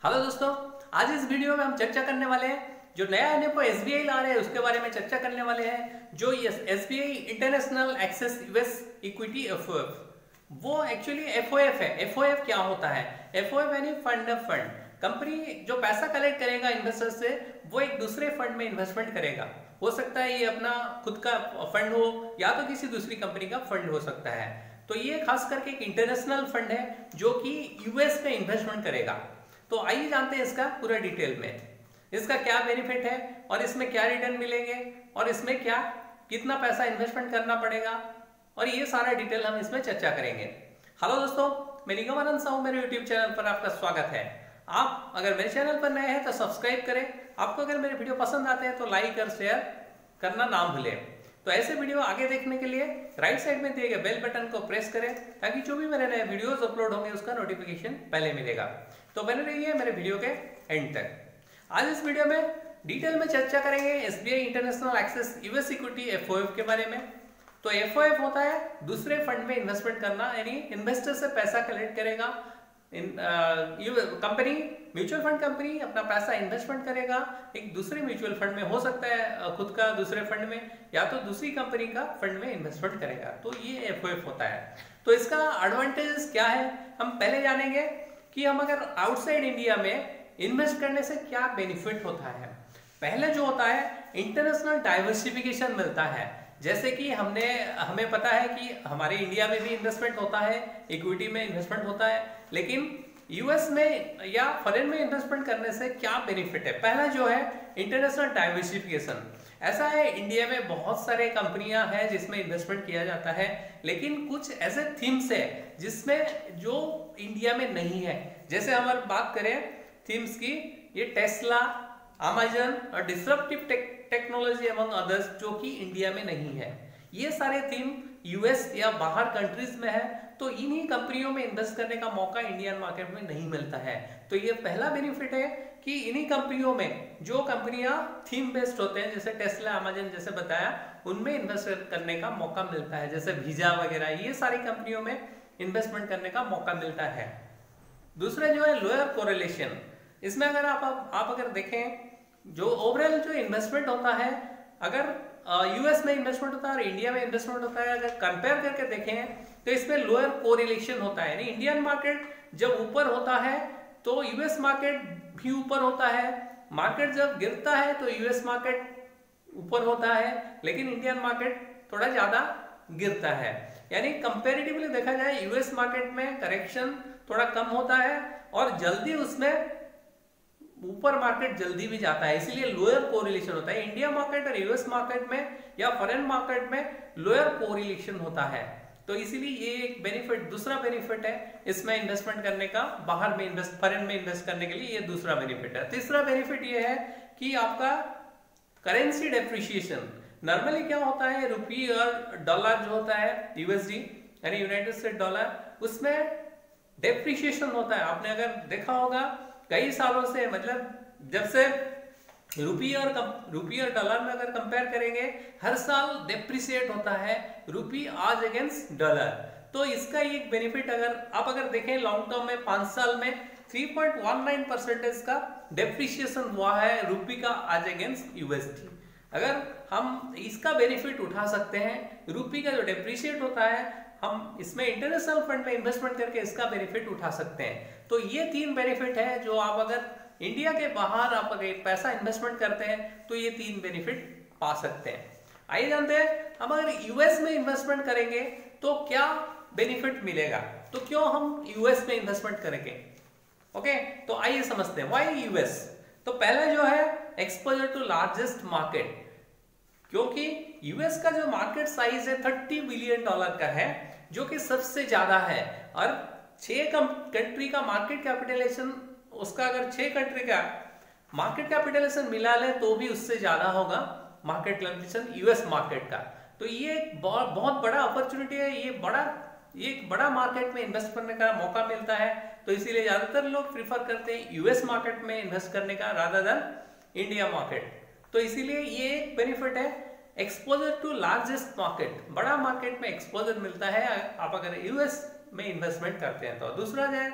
Hello दोस्तों, आज इस वीडियो में हम चर्चा करने वाले हैं जो नया एनएफओ एसबीआई ला रहे हैं उसके बारे में चर्चा करने वाले हैं। जो SBI international access US equity FOF, वो एक्चुअली एफओएफ है। एफओएफ क्या होता है? एफओएफ यानी फंड ऑफ फंड। कंपनी जो पैसा कलेक्ट करेगा इन्वेस्टर से, वो एक दूसरे फंड में इन्वेस्टमेंट करेगा। हो सकता है ये अपना खुद का फंड हो या तो किसी दूसरी कंपनी का फंड हो सकता है। तो ये खास करके एक इंटरनेशनल फंड है जो कि यूएस में इन्वेस्टमेंट करेगा। तो आइए जानते हैं इसका पूरा डिटेल में, इसका क्या बेनिफिट है और इसमें क्या रिटर्न मिलेंगे और इसमें क्या कितना पैसा इन्वेस्टमेंट करना पड़ेगा, और ये सारा डिटेल हम इसमें चर्चा करेंगे। हेलो दोस्तों, मैं निगम आनंद साहू, मेरे यूट्यूब चैनल पर आपका स्वागत है। आप अगर मेरे चैनल पर नए हैं तो सब्सक्राइब करें। आपको अगर मेरे वीडियो पसंद आते हैं तो लाइक और शेयर करना ना भूलें। तो ऐसे वीडियो आगे देखने के लिए राइट साइड में दिए गए बेल बटन को प्रेस करें ताकि जो भी मेरे नए वीडियोस अपलोड होंगे उसका नोटिफिकेशन पहले मिलेगा। तो बने रहिए मेरे वीडियो के एंड तक। आज इस वीडियो में डिटेल में चर्चा करेंगे SBI international access US equity FOF के बारे में। तो एफओएफ होता है दूसरे फंड में इन्वेस्टमेंट करना, यानी इन्वेस्टर से पैसा कलेक्ट करेगा। कंपनी म्यूचुअल फंड कंपनी अपना पैसा इन्वेस्टमेंट करेगा एक दूसरे म्यूचुअल फंड में, हो सकता है खुद का दूसरे फंड में या तो दूसरी कंपनी का फंड में इन्वेस्टमेंट करेगा। तो ये एफओएफ होता है। तो इसका एडवांटेजेस क्या है हम पहले जानेंगे कि हम अगर आउटसाइड इंडिया में इन्वेस्ट करने से क्या बेनिफिट होता है। पहले जो होता है इंटरनेशनल डाइवर्सिफिकेशन मिलता है। जैसे कि हमें पता है कि हमारे इंडिया में भी इन्वेस्टमेंट होता है, इक्विटी में इन्वेस्टमेंट होता है, लेकिन यूएस में या फॉरेन में इन्वेस्टमेंट करने से क्या बेनिफिट है। पहला जो है इंटरनेशनल डाइवर्सिफिकेशन। ऐसा है इंडिया में बहुत सारे कंपनियां हैं जिसमें इन्वेस्टमेंट किया जाता है, लेकिन कुछ ऐसे थीम्स है जिसमें जो इंडिया में नहीं है। जैसे हम बात करें थीम्स की, ये टेस्ला, अमेजन और डिसरप्टिव टेक्नोलॉजी अमंग अदर्स, जो कि इंडिया में नहीं है। ये सारे थीम यूएस या बाहर कंट्रीज में है, तो इन्हीं कंपनियों में इन्वेस्ट करने का मौका इंडियन मार्केट में नहीं मिलता है। तो ये पहला बेनिफिट है कि इन्हीं कंपनियों में जो कंपनियां थीम बेस्ड होते हैं, जैसे टेस्ला, अमेजन जैसे बताया, उनमें इन्वेस्ट करने का मौका मिलता है। जैसे वीजा वगैरह, ये सारी कंपनियों में इन्वेस्टमेंट करने का मौका मिलता है। दूसरा जो है लोअर कोरिलेशन। इसमें अगर आप अगर देखें जो ओवरऑल जो इन्वेस्टमेंट होता है, अगर यूएस में इन्वेस्टमेंट होता है और इंडिया में इन्वेस्टमेंट होता है, अगर कंपेयर करके देखें तो इसमें लोअर कोरिलेशन होता है। यानी इंडियन मार्केट जब ऊपर होता है तो यूएस मार्केट भी ऊपर होता है, मार्केट जब गिरता है तो यूएस मार्केट ऊपर होता है, लेकिन इंडियन मार्केट थोड़ा ज्यादा गिरता है। यानी कंपेरेटिवली देखा जाए यूएस मार्केट में करेक्शन थोड़ा कम होता है और जल्दी उसमें ऊपर मार्केट जल्दी भी जाता है, इसीलिए लोअर कोरिलेशन होता है। इंडिया मार्केट और यूएस मार्केट में या फॉरेन मार्केट में लोअर कोरिलेशन होता है। तो इसीलिए ये एक बेनिफिट, दूसरा बेनिफिट है इसमें इन्वेस्टमेंट करने का, बाहर में इन्वेस्ट, फॉरेन में इन्वेस्ट करने के लिए ये दूसरा बेनिफिट है। तीसरा बेनिफिट ये है कि आपका करेंसी डेप्रिसिएशन। नॉर्मली क्या होता है, रुपी और डॉलर जो होता है यूएसडी यानी यूनाइटेड स्टेट डॉलर, उसमें डेप्रिसिएशन होता है। आपने अगर देखा होगा कई सालों से, मतलब जब से रुपी और डॉलर में अगर कंपेयर करेंगे, हर साल डेप्रिसिएट होता है रुपी आज अगेंस्ट डॉलर। तो इसका एक बेनिफिट अगर देखें लॉन्ग टर्म में 5 साल में 3.19% का डेप्रिसिएशन हुआ है रुपी का आज अगेंस्ट यूएसडी। अगर हम इसका बेनिफिट उठा सकते हैं, रुपी का जो डेप्रिसिएट होता है, हम इसमें इंटरनेशनल फंड में इन्वेस्टमेंट करके इसका बेनिफिट उठा सकते हैं। तो ये 3 बेनिफिट है जो आप अगर इंडिया के बाहर आप अगर पैसा इन्वेस्टमेंट करते हैं तो ये 3 बेनिफिट पा सकते हैं। आइए जानते हैं हम अगर यूएस में इन्वेस्टमेंट करेंगे तो क्या बेनिफिट मिलेगा, तो क्यों हम यूएस में इन्वेस्टमेंट करेंगे। ओके, तो आइए समझते हैं व्हाई यूएस। तो पहला जो है एक्सपोजर टू लार्जेस्ट मार्केट, क्योंकि यूएस का जो मार्केट साइज है 30 बिलियन डॉलर का है, जो कि सबसे ज्यादा है। और 6 कंट्री का मार्केट कैपिटलाइजेशन, उसका अगर 6 कंट्री का मार्केट कैपिटलाइजेशन मिला ले तो भी उससे ज्यादा होगा मार्केट कैपिटलाइजेशन यूएस मार्केट का। तो ये एक बहुत बड़ा अपॉर्चुनिटी है, ये एक बड़ा मार्केट में इन्वेस्ट करने का मौका मिलता है। तो इसीलिए ज्यादातर लोग प्रीफर करते हैं यूएस मार्केट में इन्वेस्ट करने का रादर देन इंडिया मार्केट। तो इसीलिए ये एक बेनिफिट है, एक्सपोजर टू लार्जेस्ट मार्केट, बड़ा मार्केट में एक्सपोजर मिलता है आप अगर यूएस में इन्वेस्टमेंट करते हैं। तो दूसरा जो है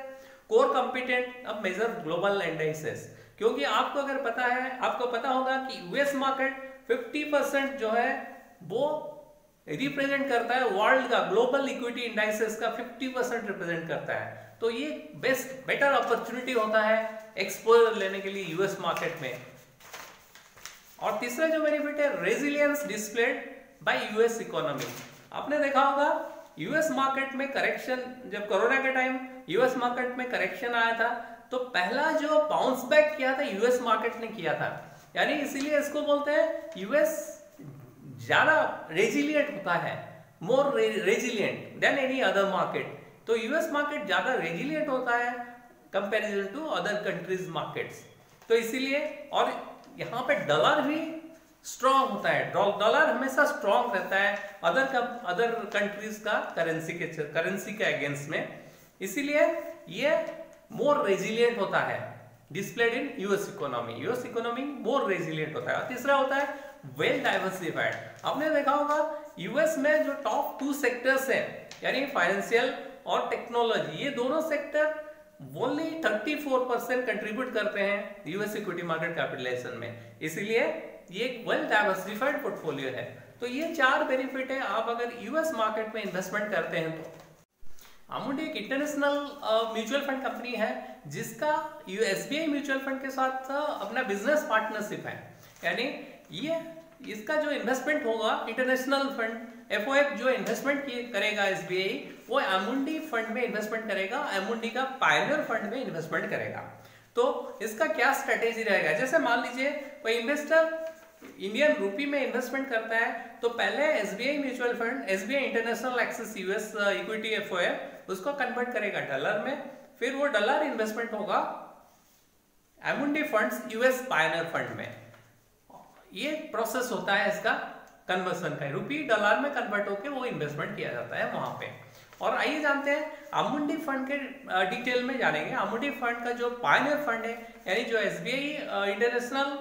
कोर कॉम्पिटेंट अब मेजर ग्लोबल इंडाइसेस, क्योंकि आपको अगर पता है, आपको पता होगा कि यूएस मार्केट 50% जो है वो रिप्रेजेंट करता है वर्ल्ड का, ग्लोबल इक्विटी इंडाइसेस का 50% रिप्रेजेंट करता है। तो ये बेटर अपॉर्चुनिटी होता है एक्सपोजर लेने के लिए यूएस मार्केट में। और तीसरा जो बेनिफिट है, resilience displayed bye US economy. आपने देखा होगा यूएस मार्केट में करेक्शन, जब कोरोना के टाइम यूएस मार्केट में करेक्शन आया था तो पहला जो बाउंस बैक किया था यूएस मार्केट ने किया था, यानी इसीलिए इसको बोलते हैं यूएस ज्यादा रेजिलिएंट होता है, more resilient than any other market. तो यूएस मार्केट ज्यादा रेजिलिएंट होता है comparison to other countries markets. तो इसीलिए, और यहाँ पे डॉलर भी स्ट्रॉन्ग होता है, डॉलर हमेशा स्ट्रॉन्ग रहता है अदर कंट्रीज का करेंसी के अगेंस्ट में, इसीलिए ये मोर रेजिलिएंट होता है displayed in US economy. US economy more resilient होता है। तीसरा होता है वेल डाइवर्सिफाइड। आपने देखा होगा यूएस में जो टॉप 2 सेक्टर्स हैं, यानी फाइनेंशियल और टेक्नोलॉजी, ये दोनों सेक्टर ओनली 34% कंट्रीब्यूट करते हैं यूएस इक्विटी मार्केट कैपिटलाइजेशन में, इसीलिए ये एक वेल डाइवर्सिफाइड पोर्टफोलियो है। तो ये 4 बेनिफिट है आप अगर यूएस मार्केट में इन्वेस्टमेंट करते हैं तो। अमुंडी एक इंटरनेशनल म्यूचुअल फंड कंपनी है जिसका एसबीआई म्यूचुअल फंड के साथ अपना बिजनेस पार्टनरशिप है, यानी ये इसका जो इन्वेस्टमेंट होगा इंटरनेशनल फंड एफओएफ जो इन्वेस्टमेंट करेगा एसबीआई, वो अमुंडी फंड में इन्वेस्टमेंट करेगा, अमुंडी का पायनियर फंड में इन्वेस्टमेंट करेगा। तो इसका क्या स्ट्रेटेजी रहेगा, जैसे मान लीजिए कोई इन्वेस्टर इंडियन रूपी में इन्वेस्टमेंट करता है तो पहले SBI mutual fund, SBI international access US equity FOF उसको कन्वर्ट करेगा डॉलर में, फिर वो डॉलर इन्वेस्टमेंट होगा Amundi funds US Pioneer fund में। ये प्रोसेस होता है इसका कन्वर्सन का, रूपी डॉलर में कन्वर्ट होकर वो इन्वेस्टमेंट किया जाता है वहां पे। और आइए जानते हैं अमुंडी फंड के डिटेल में जानेंगे। अमुंडी फंड का जो पायनियर फंड है, यानी जो SBI international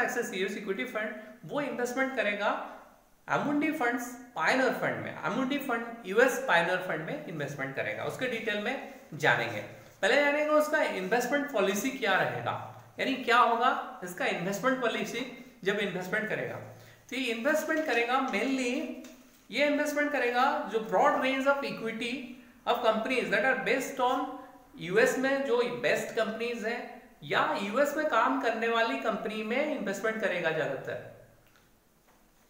access US equity fund, वो इन्वेस्टमेंट करेगा अमुंडी फंड्स पायनियर फंड में, Amundi fund US Pioneer fund में इन्वेस्टमेंट करेगा। उसके डिटेल में जानेंगे। पहले जानेंगे उसका इन्वेस्टमेंट पॉलिसी क्या रहेगा, यानी क्या होगा इसका इन्वेस्टमेंट पॉलिसी जब इन्वेस्टमेंट करेगा। तो ये इन्वेस्टमेंट करेगा मेनली, ये इन्वेस्टमेंट करेगा जो broad range of equity of companies that are based on US में जो बेस्ट कंपनीज हैं या यूएस में काम करने वाली कंपनी में इन्वेस्टमेंट करेगा, ज्यादातर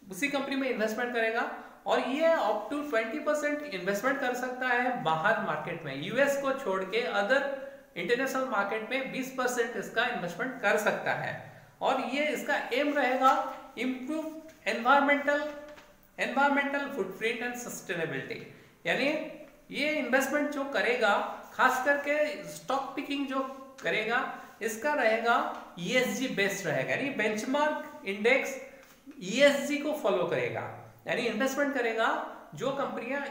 उसी कंपनी में इन्वेस्टमेंट करेगा। और ये अप टू 20% इन्वेस्टमेंट कर सकता है बाहर मार्केट में, यूएस को छोड़ के अदर इंटरनेशनल मार्केट में 20% इसका इन्वेस्टमेंट कर सकता है। और ये इसका एम रहेगा improve environmental footprint and sustainability, यानी ये इन्वेस्टमेंट जो करेगा खास करके स्टॉक पिकिंग जो करेगा इसका रहेगा ईएसजी बेस्ड रहेगा, यानी बेंचमार्क इंडेक्स ईएसजी को फॉलो करेगा, यानी इन्वेस्टमेंट करेगा जो कंपनियां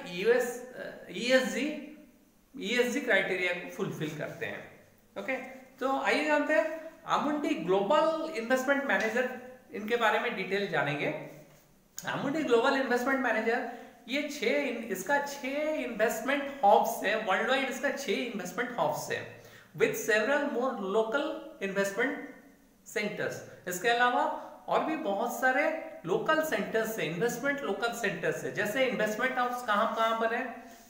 ईएसजी क्राइटेरिया को फुलफिल करते हैं। ओके, तो आइए जानते हैं अमुंडी ग्लोबल इन्वेस्टमेंट मैनेजर, इनके बारे में डिटेल जानेंगे। अमुंडी ग्लोबल इन्वेस्टमेंट मैनेजर ये इसका 6 इन्वेस्टमेंट हब्स है वर्ल्ड वाइड, इसका 6 इन्वेस्टमेंट हब्स है with several more local investment centres. इसके अलावा और भी बहुत सारे लोकल सेंटर्स है, इन्वेस्टमेंट लोकल सेंटर्स है। जैसे इन्वेस्टमेंट हाउस कहां पर है,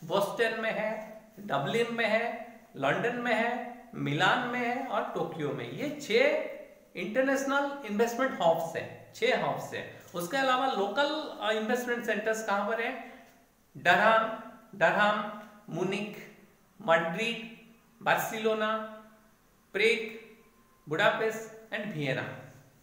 बोस्टन में है, डबलिन में है, लंदन में है, मिलान में है और टोक्यो में। ये 6 इंटरनेशनल इन्वेस्टमेंट हब्स है, 6 हब्स है। उसके अलावा लोकल इन्वेस्टमेंट सेंटर्स कहां पर है, Durham, Munich, Madrid, Barcelona, Prague, Budapest and Vienna,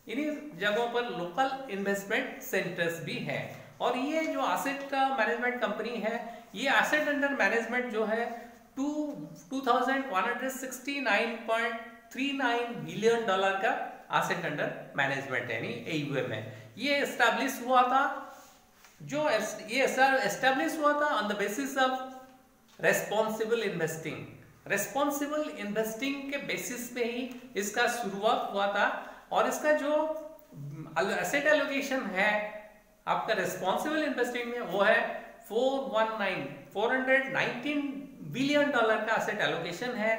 इन्हीं जगहों पर लोकल इन्वेस्टमेंट सेंटर्स भी हैं। और ये जो एसेट का मैनेजमेंट कंपनी है, ये एसेट अंडर मैनेजमेंट जो है $2169.39 बिलियन का एसेट अंडर मैनेजमेंट है, यानी AUM है। ये एस्टैब्लिश हुआ था on the basis of responsible investing के बेसिस पे ही इसका शुरुआत हुआ था। और इसका जो एसेट एलोकेशन है आपका रेस्पॉन्सिबल इन्वेस्टिंग में, वो है 419 बिलियन डॉलर का एसेट एलोकेशन है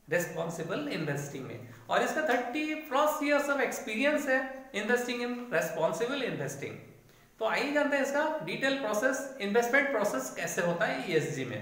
रेस्पॉन्सिबल इन्वेस्टिंग में, और इसका 30+ ईयर्स ऑफ एक्सपीरियंस है इन्वेस्टिंग इन रेस्पॉन्सिबल इन्वेस्टिंग। तो आइए जानते हैं इसका डिटेल प्रोसेस, इन्वेस्टमेंट प्रोसेस कैसे होता है ईएसजी में।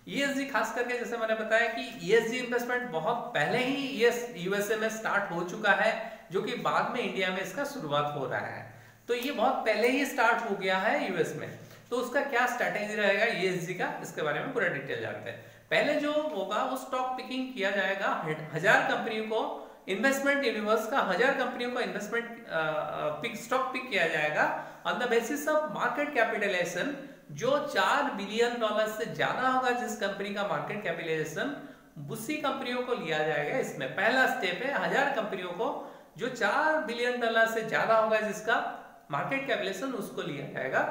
ईएसजी खास करके जैसे मैंने बताया कि ईएसजी इन्वेस्टमेंट बहुत पहले ही यूएसए में स्टार्ट हो चुका है, जो कि बाद में इंडिया में इसका शुरुआत हो रहा है। तो ये बहुत पहले ही स्टार्ट हो गया है यूएस में। तो उसका क्या स्ट्रैटेजी रहेगा ईएसजी का, इसके बारे में पूरा डिटेल जानते हैं। पहले जो होगा वो स्टॉक पिकिंग किया जाएगा 1000 कंपनियों को, इन्वेस्टमेंट यूनिवर्स का 1000 कंपनियों का इन्वेस्टमेंट स्टॉक पिक किया जाएगा on the basis of market capitalisation. जो 4 बिलियन डॉलर से ज्यादा होगा जिस कंपनी का मार्केट कैपिटलाइजेशन, उसी कंपनियों को लिया जाएगा। इसमें पहला स्टेप है 1000 कंपनियों को जो 4 बिलियन डॉलर से ज्यादा होगा जिसका मार्केट कैपिटलाइजेशन, उसको लिया जाएगा।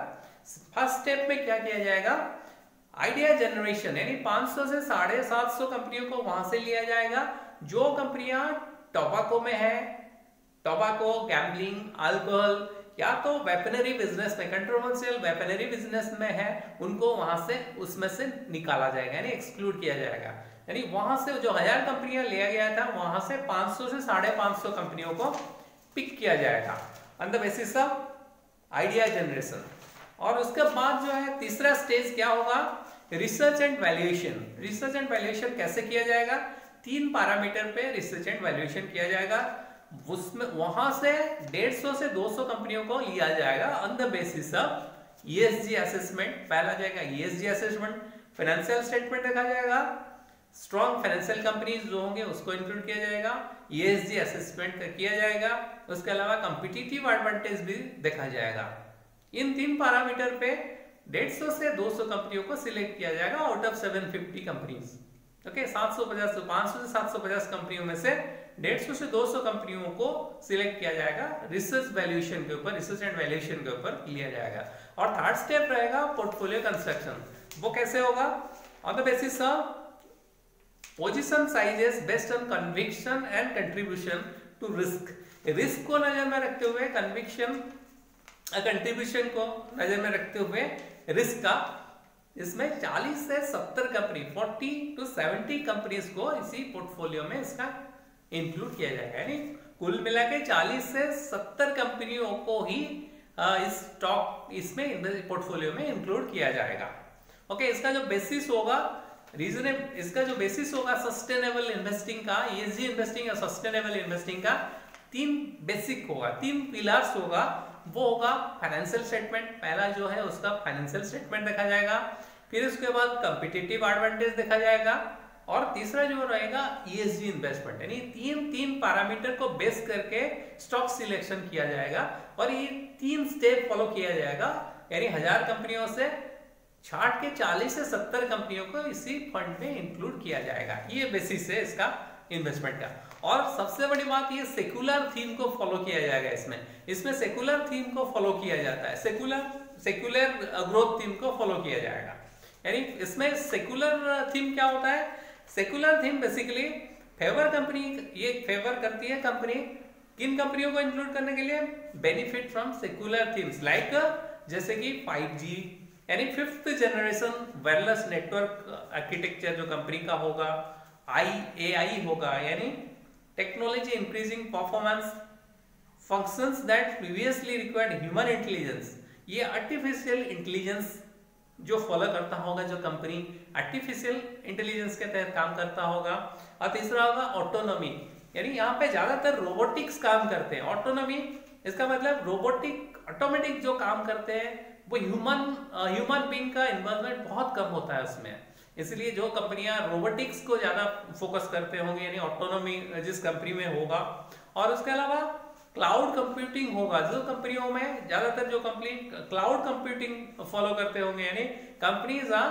फर्स्ट स्टेप में क्या किया जाएगा, आइडिया जनरेशन, यानी 500 से 750 कंपनियों को वहां से लिया जाएगा जो कंपनियां टोबैको में है, टोबैको, गैम्बलिंग, अल्कोहल या तो वेपनरी बिजनेस में, कंट्रोवर्शियल वेपनरी बिजनेस में है, उनको वहां से उसमें से निकाला जाएगा, यानी एक्सक्लूड किया जाएगा। यानी वहां से जो 1000 कंपनियां लिया गया था वहां से 500 से 550 कंपनियों को पिक किया जाएगा on the basis of idea generation. और उसके बाद जो है तीसरा स्टेज क्या होगा, research and valuation. Research and valuation कैसे किया जाएगा, 3 पैरामीटर पे रिसर्च एंड वैल्यूएशन किया जाएगा। उसमें वहां से 150 से 200 कंपनियों को लिया जाएगा on the basis of ESG assessment. पहला जाएगा ईएसजी असेसमेंट, फाइनेंशियल स्टेटमेंट देखा जाएगा, स्ट्रॉन्ग फाइनेंशियल कंपनीज जो होंगे उसको इंक्लूड किया जाएगा, ईएसजी असेसमेंट किया जाएगा। उसके अलावा कॉम्पिटिटिव एडवांटेज भी देखा जाएगा। इन 3 पैरामीटर पे 150 से 200 कंपनियों को सिलेक्ट किया जाएगा आउट ऑफ 750 कंपनीज। ओके, 750 500 से 750 कंपनियों में से 150 से 200 कंपनियों को सिलेक्ट किया जाएगा, रिसर्च वैल्यूएशन के ऊपर, रिसर्च एंड वैल्यूएशन के ऊपर लिया जाएगा। और थर्ड स्टेप रहेगा पोर्टफोलियो कंस्ट्रक्शन। वो कैसे होगा, on the basis of position sizes based on conviction and contribution to risk. Risk को नजर में रखते हुए, कन्विक्शन कंट्रीब्यूशन को नजर में रखते हुए रिस्क का, इसमें 40 से 70 कंपनी, 40 to 70 कंपनीज को इसी पोर्टफोलियो में इसका इंक्लूड किया जाएगा। यानी कुल मिला के 40 से 70 कंपनियों को ही इस स्टॉक इसमें पोर्टफोलियो में इंक्लूड किया जाएगा। ओके, इसका जो बेसिस होगा इसका जो बेसिस होगा सस्टेनेबल इन्वेस्टिंग का, ईएसजी इन्वेस्टिंग या सस्टेनेबल इन्वेस्टिंग का 3 बेसिक होगा, 3 पिलर्स होगा। वो होगा फाइनेंशियल स्टेटमेंट, पहला जो है उसका फाइनेंशियल स्टेटमेंट देखा जाएगा, फिर उसके बाद कॉम्पिटिटिव एडवांटेज देखा जाएगा, और तीसरा जो रहेगा ईएसजी इन्वेस्टमेंट। यानी 3 पैरामीटर को बेस करके स्टॉक सिलेक्शन किया जाएगा और ये 3 स्टेप फॉलो किया जाएगा। यानी 1000 कंपनियों से छाट के 40 से 70 कंपनियों को इसी फंड में इंक्लूड किया जाएगा। ये बेसिस है इसका इन्वेस्टमेंट का। और सबसे बड़ी बात ये सेकुलर थीम को फॉलो किया जाएगा। इसमें सेकुलर थीम को फॉलो किया जाता है, सेकुलर ग्रोथ थीम को फॉलो किया जाएगा। यानी इसमें सेकुलर थीम क्या होता है, secular theme basically favour company, ये फेवर करती है कंपनी किन कंपनियों को इंक्लूड करने के लिए, benefit from secular themes like जैसे कि 5G, यानी 5th generation wireless network architecture जो कंपनी का होगा, AI होगा, यानी technology increasing performance, functions that previously required human intelligence, ये आर्टिफिशियल इंटेलिजेंस जो फॉलो करता होगा, जो कंपनी आर्टिफिशियल इंटेलिजेंस के तहत काम करता होगा। और तीसरा होगा ऑटोनॉमी, यानी यहाँ पे ज्यादातर रोबोटिक्स काम करते हैं। ऑटोनॉमी इसका मतलब रोबोटिक ऑटोमेटिक जो काम करते हैं वो ह्यूमन बीइंग का इन्वॉल्वमेंट बहुत कम होता है उसमें, इसलिए जो कंपनियां रोबोटिक्स को ज्यादा फोकस करते होंगे, यानी ऑटोनॉमी जिस कंपनी में होगा। और उसके अलावा क्लाउड कंप्यूटिंग होगा, जो कंपनियों में ज्यादातर जो कंपनी क्लाउड कंप्यूटिंग फॉलो करते होंगे, यानी companies are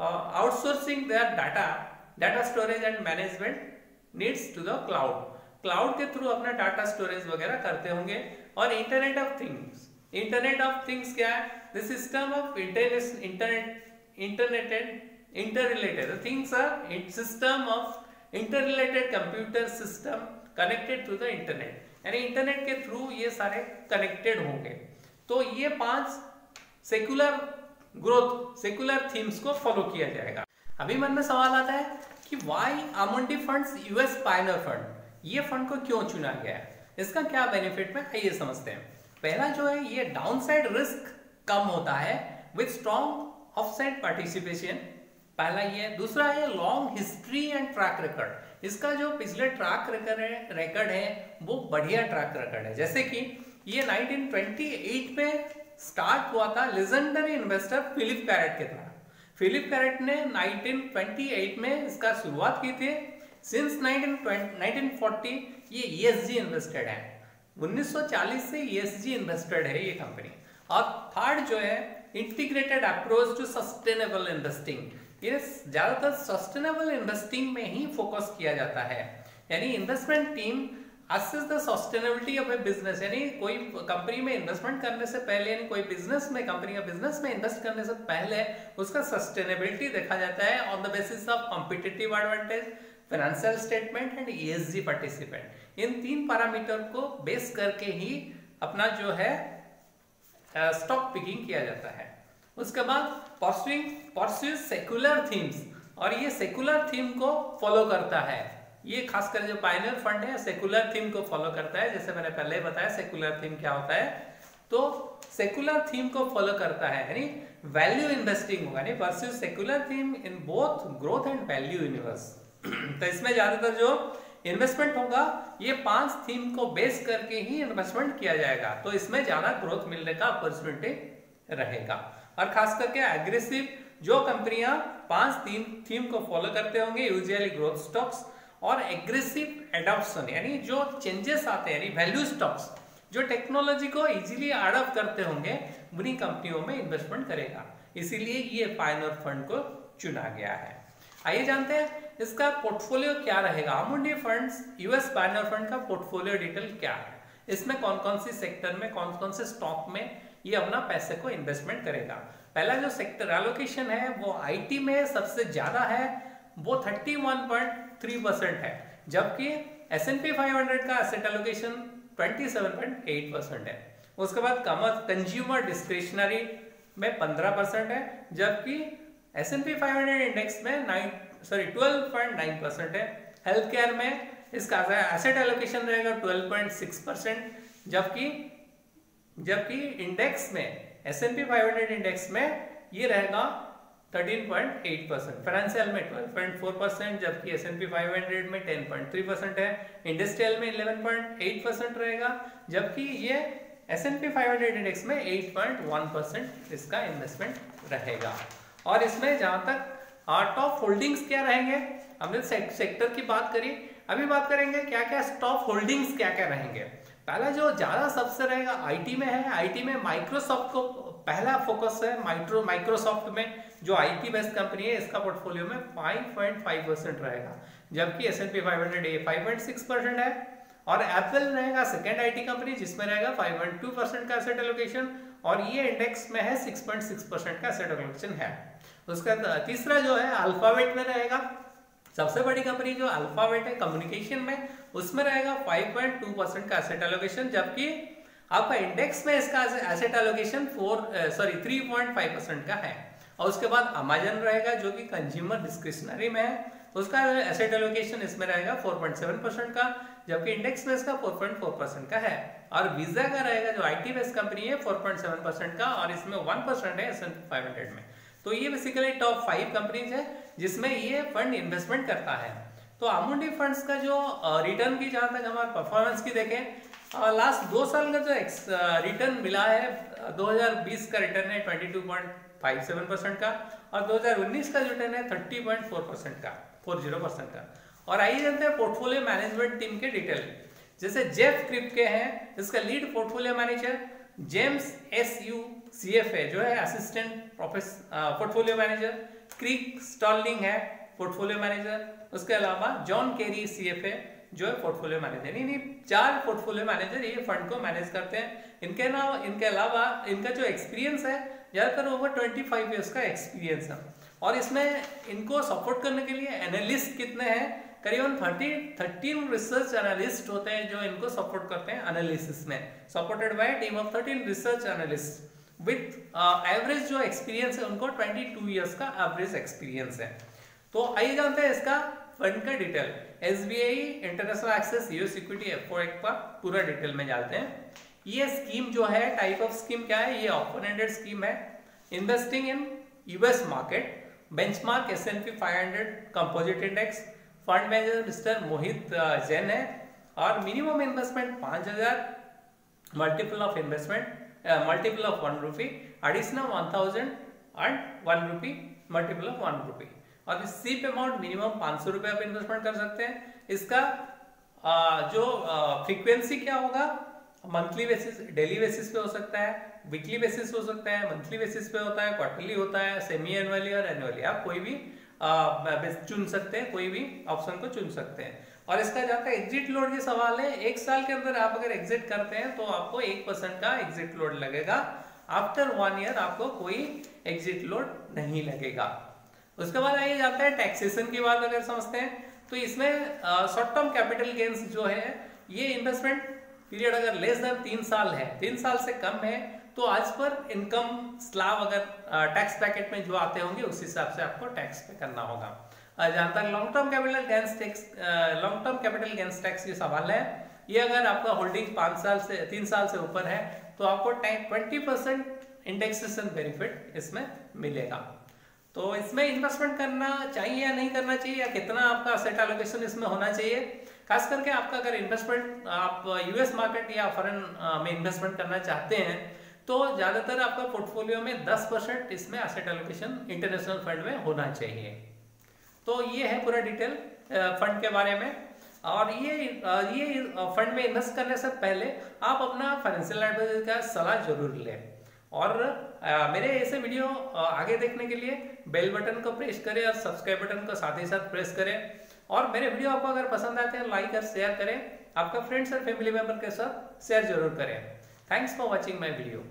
outsourcing their data storage and management needs to the cloud के थ्रू अपना डाटा स्टोरेज वगैरह करते होंगे। और इंटरनेट ऑफ थिंग्स क्या है, the system of interrelated things are system of interrelated computer system connected to the internet, यानी internet के थ्रू ये सारे कनेक्टेड होंगे। तो ये 5 सेकुलर थीम्स को फॉलो किया जाएगा। अभी मन में सवाल आता है कि why Amundi funds US Pioneer fund, ये फंड को क्यों चुना गया है, इसका क्या बेनिफिट में, आइए समझते हैं। पहला जो है ये डाउनसाइड रिस्क कम होता है विद स्ट्रॉन्ग ऑफसाइड पार्टिसिपेशन, पहला ये। दूसरा है long history and track record, इसका जो पिछले ट्रैक रिकॉर्ड है वो बढ़िया ट्रैक रिकॉर्ड है। जैसे कि ये 1928 में स्टार्ट हुआ था लेजेंडरी इन्वेस्टर फिलिप कैरेट के द्वारा। फिलिप कैरेट ने 1928 में इसका शुरुआत की थी। सिंस 1940 ये ESG इन्वेस्टेड है, 1940 से ESG इन्वेस्टेड है ये कंपनी। और थर्ड जो है integrated approach to sustainable investing, ये ज्यादातर सस्टेनेबल इन्वेस्टिंग में ही फोकस किया जाता है। यानी investment team assess the sustainability of A business, यानी कोई कंपनी में इन्वेस्टमेंट करने से पहले, यानी कोई बिजनेस में, कंपनी का बिजनेस में इन्वेस्ट करने से पहले उसका सस्टेनेबिलिटी देखा जाता है on the basis of competitive advantage, financial statement and ESG participant. In 3 parameter को बेस करके ही अपना जो है स्टॉक पिकिंग किया जाता है। उसके बाद परस्यूज सेकुलर थीम्स, और ये सेकुलर थीम को फॉलो करता है। ये खासकर जो पायनियर फंड है सेकुलर थीम को फॉलो करता है। जैसे मैंने पहले बताया सेकुलर थीम क्या होता है, तो सेकुलर थीम को फॉलो करता है, यानी वैल्यू इन्वेस्टिंग होगा, यानी pursues secular theme in both growth and value universe. तो इसमें ज्यादातर जो इन्वेस्टमेंट होगा ये 5 थीम को बेस करके ही इन्वेस्टमेंट किया जाएगा, तो इसमें ज्यादा ग्रोथ मिलने का अपॉर्चुनिटी रहेगा। और खास करके एग्रेसिव जो कंपनियां 5 थीम को फॉलो करते होंगे, यूजुअली ग्रोथ स्टॉक्स और एग्रेसिव एडॉप्शन, यानी जो चेंजेस आते हैं, यानी वैल्यू स्टॉक्स जो टेक्नोलॉजी को इजीली अडॉप्ट करते होंगे, उन्हीं कंपनियों में इन्वेस्टमेंट करेगा। इसीलिए ये पायनियर फंड को चुना गया है। आइए जानते हैं इसका पोर्टफोलियो क्या रहेगा। आमुंडी फंड्स यूएस पायनियर फंड का पोर्टफोलियो डिटेल क्या है, इसमें कौन कौन सी सेक्टर में, कौन कौन से स्टॉक में ये अपना पैसे को इन्वेस्टमेंट करेगा। पहला जो सेक्टर एलोकेशन है वो आईटी में सबसे ज्यादा है, वो 31.3% है, जबकि S&P 500 का एसेट एलोकेशन 27.8% है। उसके बाद कंज्यूमर डिस्क्रिशनरी में 15% है, जबकि S&P 500 इंडेक्स में 12.9% है। हेल्थ केयर में इसका एसेट एलोकेशन रहेगा 12.6%, जबकि इंडेक्स में S&P 500 इंडेक्स में ये रहेगा 13.8%, फाइनेंशियल में 12.4%, जबकि S&P 500 में 10.3% है। इंडस्ट्रियल में 11.8% रहेगा, जबकि ये S&P 500 इंडेक्स में 8.1% इसका इन्वेस्टमेंट रहेगा। और इसमें जहां तक टॉप होल्डिंग्स क्या रहेंगे, हमने सेक्टर की बात करी, अभी बात करेंगे क्या क्या टॉप होल्डिंग्स क्या क्या रहेंगे। पहला जो ज्यादा सबसे रहेगा आईटी में है। आईटी में माइक्रोसॉफ्ट को पहला फोकस है। माइक्रोसॉफ्ट में जो आईटी बेस्ड कंपनी है इसका पोर्टफोलियो में 5.5% रहेगा, जबकि S&P 500 5.6% है। और एप्पल रहेगा सेकेंड आईटी कंपनी जिसमें रहेगा 5.2% का एसेट एलोकेशन, और ये इंडेक्स में है 6.6% का एसेट एलोकेशन है। उसका तीसरा जो है अल्फाबेट में रहेगा, सबसे बड़ी कंपनी जो अल्फाबेट है कम्युनिकेशन में, उसमें रहेगा 5.2% का एसेट एलोकेशन, जबकि आपका इंडेक्स में इसका एसेट एलोकेशन 3.5% का है। और उसके बाद अमेजन रहेगा जो कि कंज्यूमर डिस्क्रिशनरी में है, उसका एसेट एलोकेशन इसमें रहेगा 4.7% का, जबकि इंडेक्स में इसका 4.4% का है। और वीजा का रहेगा जो आईटी बेस्ड कंपनी है 4.7% का, और इसमें 1% है S&P 500 में। तो ये बेसिकली टॉप 5 कंपनीज है जिसमें ये फंड इन्वेस्टमेंट करता है। तो आमुंडी फंड्स का जो रिटर्न की जहां तक हमारे परफॉर्मेंस की देखें, लास्ट 2 साल का जो रिटर्न मिला है, 2020 का रिटर्न है 22.57% का, और 2019 का जो रिटर्न है 30.4% का, 40% का। और आइए जानते हैं पोर्टफोलियो मैनेजमेंट टीम के डिटेल। जैसे जेफ क्रिप्के हैं, इसका lead portfolio manager, James SU CFA जो है असिस्टेंट पोर्टफोलियो मैनेजर, क्रिक स्टॉलिंग है पोर्टफोलियो मैनेजर, उसके अलावा जॉन केरी CFA जो है पोर्टफोलियो मैनेजर। यानी 4 पोर्टफोलियो मैनेजर ये फंड को मैनेज करते हैं। इनके अलावा इनका जो एक्सपीरियंस है ज्यादातर ओवर 25 ईयर्स का एक्सपीरियंस है। और इसमें इनको सपोर्ट करने के लिए एनालिस्ट कितने हैं, करीबन 13 रिसर्च एनालिस्ट होते हैं जो इनको सपोर्ट करते हैं एनालिसिस में, supported by team of 13 research analyst with average जो एक्सपीरियंस है उनको 22 ईयर्स का एवरेज एक्सपीरियंस है। तो आइए जानते हैं इसका फंड का detail. SBI international access US equity F4 का पूरा डिटेल में जानते हैं। ये स्कीम जो है, टाइप ऑफ स्कीम क्या है, ये ओपन एंडेड स्कीम है। Investing in US market, benchmark S&P 500 composite index, fund manager mister Mohit Jain है, और minimum investment 5000, multiple of investment multiple of 1 rupee, additional 1000 and 1 rupee multiple of 1 rupee, और इस सीप amount minimum 500 रुपए आप इन्वेस्टमेंट कर सकते हैं। इसका जो फ्रीक्वेंसी क्या होगा, मंथली बेसिस, डेली बेसिस पे हो सकता है, वीकली बेसिस हो सकता है, मंथली बेसिस पे होता है, क्वार्टरली होता है, सेमी एनुअली और एनुअली, आप कोई भी चुन सकते हैं, कोई भी ऑप्शन को चुन सकते हैं। और इसका जहाँ तक एग्जिट लोड की सवाल है, 1 साल के अंदर आप अगर एग्जिट करते हैं तो आपको 1% का एग्जिट लोड लगेगा। आफ्टर 1 ईयर आपको कोई एग्जिट लोड नहीं लगेगा। उसके बाद आइए जाते हैं टैक्सेशन की बात अगर समझते हैं, तो इसमें शॉर्ट टर्म कैपिटल गेन्स जो है, ये इन्वेस्टमेंट पीरियड अगर लेस देन 3 साल है, 3 साल से कम है, तो आज पर इनकम स्लैब अगर टैक्स ब्रैकेट में जो आते होंगे उस हिसाब से आपको टैक्स पे करना होगा। जहां तक long term capital gains tax की सवाल है, ये अगर आपका होल्डिंग 3 साल से ऊपर है तो आपको 20% इंडेक्सेशन बेनिफिट इसमें मिलेगा। तो इसमें इन्वेस्टमेंट करना चाहिए या नहीं करना चाहिए, या कितना आपका असेट एलोकेशन इसमें होना चाहिए, खास करके आपका अगर इन्वेस्टमेंट आप यूएस मार्केट या फॉरेन में इन्वेस्टमेंट करना चाहते हैं तो ज्यादातर आपका पोर्टफोलियो में 10% इसमें असेट एलोकेशन इंटरनेशनल फंड में होना चाहिए। तो ये है पूरा डिटेल फंड के बारे में। और ये फंड में इन्वेस्ट करने से पहले आप अपना फाइनेंशियल एडवाइजर का सलाह जरूर लें। और मेरे ऐसे वीडियो आगे देखने के लिए बेल बटन को प्रेस करें और सब्सक्राइब बटन को साथ ही साथ प्रेस करें। और मेरे वीडियो आपको अगर पसंद आते हैं लाइक और शेयर करें, आपका फ्रेंड्स और फैमिली मेंबर के साथ शेयर जरूर करें। Thanks for watching my video.